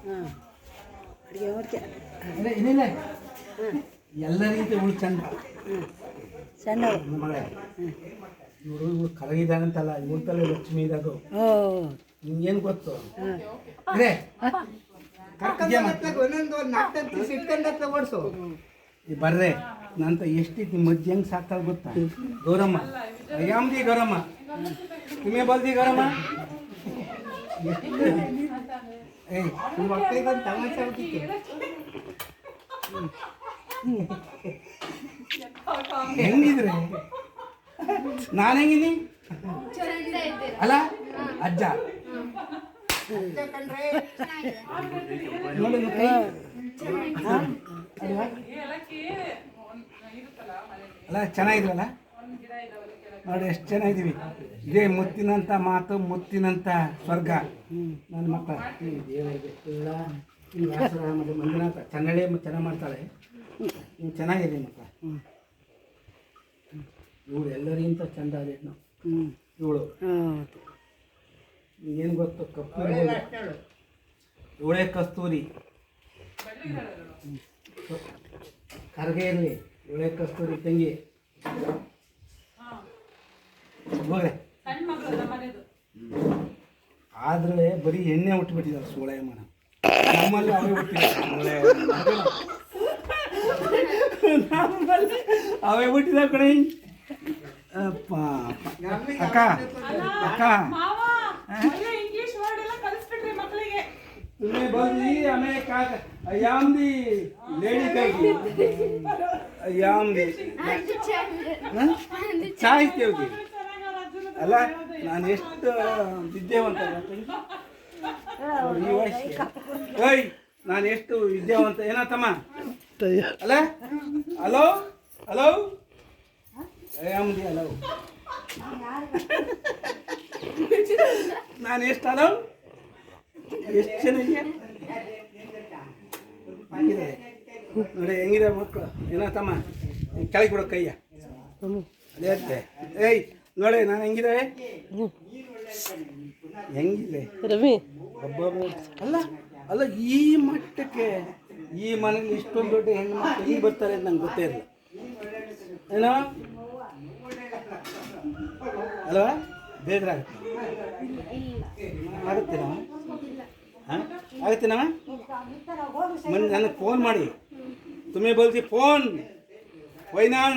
ಹಾಂ ಅಡುಗೆ ಮಾಡ್ಕೆ ಏನಿಲ್ಲ ಎಲ್ಲರಿಗಿಂತ ಇವಳು ಚಂದ ಸಣ್ಣ ಮಗಳೇ ನೋಡು ಇವಳು ಕರಗಿದಾಗಂತಲ್ಲ ಇವಳು ತಲೆ ಲಕ್ಷ್ಮಿ ಇರೋದು ಓ ನಿಂಗೇನು ಗೊತ್ತು ಬರ್ರೆ ನಂತ ಎಷ್ಟಿತ್ತು ಮಧ್ಯ ಹೆಂಗೆ ಸಾಕ್ತಾಳ ಗೊತ್ತಾ ಗೌರಮ್ಮ ಅಯ್ಯಾಮ್ದಿ ಗೌರಮ್ಮ ನಿಮ್ಮೆ ಬಲ್ದಿ ಗೌರಮ್ಮ ಏಯ್ ನಿಮ್ಮ ಮಕ್ಕಳಿಗೆ ಒಂದು ತಮಾಷೆ ಆಗ್ತಿತ್ತು ಹೆಂಗಿದ್ರೆ ನಾನು ಹೆಂಗಿನಿ ಅಲ್ಲ ಅಜ್ಜ ನೋಡಿ ಕೈ ಅಲ್ಲ ಚೆನ್ನಾಗಿದ್ರಲ್ಲ ನೋಡಿ ಎಷ್ಟು ಚೆನ್ನಾಗಿದ್ದೀವಿ ಇದೇ ಮುತ್ತಿನಂಥ ಮಾತು ಮುತ್ತಿನಂಥ ಸ್ವರ್ಗ ನನ್ನ ಮಕ್ಕಳ ದೇವರಿಗೆಲ್ಲ ಮತ್ತು ಮಂಜುನಾಥ ಚನ್ನಳೆ ಚೆನ್ನಾಗಿ ಮಾಡ್ತಾಳೆ ನೀವು ಚೆನ್ನಾಗಿದೆ ಮಕ್ಕಳ ಇವಳು ಎಲ್ಲರಿಗಿಂತ ಚಂದ ಅದೇ ನಾವು ಇವಳು ಏನು ಗೊತ್ತು ಕಪ್ಪು ಇವಳೇ ಕಸ್ತೂರಿ ಕರ್ಗೆ ಇರಲಿ ಇವಳೇ ಕಸ್ತೂರಿ ತಂಗಿ ಹೋಗ್ರೆ ಆದ್ರೆ ಬರೀ ಎಣ್ಣೆ ಹುಟ್ಟುಬಿಟ್ಟಿದ್ದಾರೆ ಸೋಳೆ ಮನ ನಮ್ಮಲ್ಲಿ ಅವೇ ಹುಟ್ಟಿದ್ದಾರೆ ನಮ್ಮಲ್ಲಿ ಅವೇ ಹುಟ್ಟಿದಾವೆ ಕಣೆ ಅಪ್ಪ ಅಕ್ಕ ಅಕ್ಕ तुम्हें बोली हमें क्या अयाम दी लेडी कही अयाम दी ಸಾಹಿತ್ಯ ಹೋಗಿ ಅಲ್ಲ ನಾನು ಎಷ್ಟು ವಿದ್ಯಾವಂತ ಈ ವಯಸ್ಸಿಗೆ ಓಯ್ ನಾನು ಎಷ್ಟು ವಿದ್ಯಾವಂತ ಏನತ್ತಮ್ಮ ಅಲ್ಲ hello hello I am the hello ನಾನು ಎಷ್ಟು ಹಲೋ ಎಷ್ಟು ಚೆನ್ನಾಗಿದೆ ನೋಡಿ ಹೆಂಗಿದೆ ಮಕ್ಕಳು ಏನತ್ತಮ್ಮ ಕೆಳಗೆ ಬಿಡೋ ಕೈಯ ಅದೇ ಅಂತೆ ಏಯ್ ನೋಡಿ ನಾನು ಹೆಂಗಿದೆ ಹೆಂಗಿದೆ ರವಿ ಅಲ್ಲ ಅಲ್ಲ ಈ ಮಟ್ಟಕ್ಕೆ ಈ ಮನೇಲಿ ಇಷ್ಟೊಂದು ದೊಡ್ಡ ಹೆಣ್ಣು ಮಕ್ಕಳು ಹಿಂಗೆ ಬರ್ತಾರೆ ಅಂತ ನಂಗೆ ಗೊತ್ತೇ ಇರಲಿಲ್ಲ ಏನೋ ಅಲ್ವಾ ಬೇದ್ರ ಆಗುತ್ತೇನವ ಹಾಂ ಆಗುತ್ತೇನವ ಮೊನ್ನೆ ನನಗೆ ಫೋನ್ ಮಾಡಿ ತುಮೇ ಬೋಲ್ತಿ ಫೋನ್ ವೈನಾ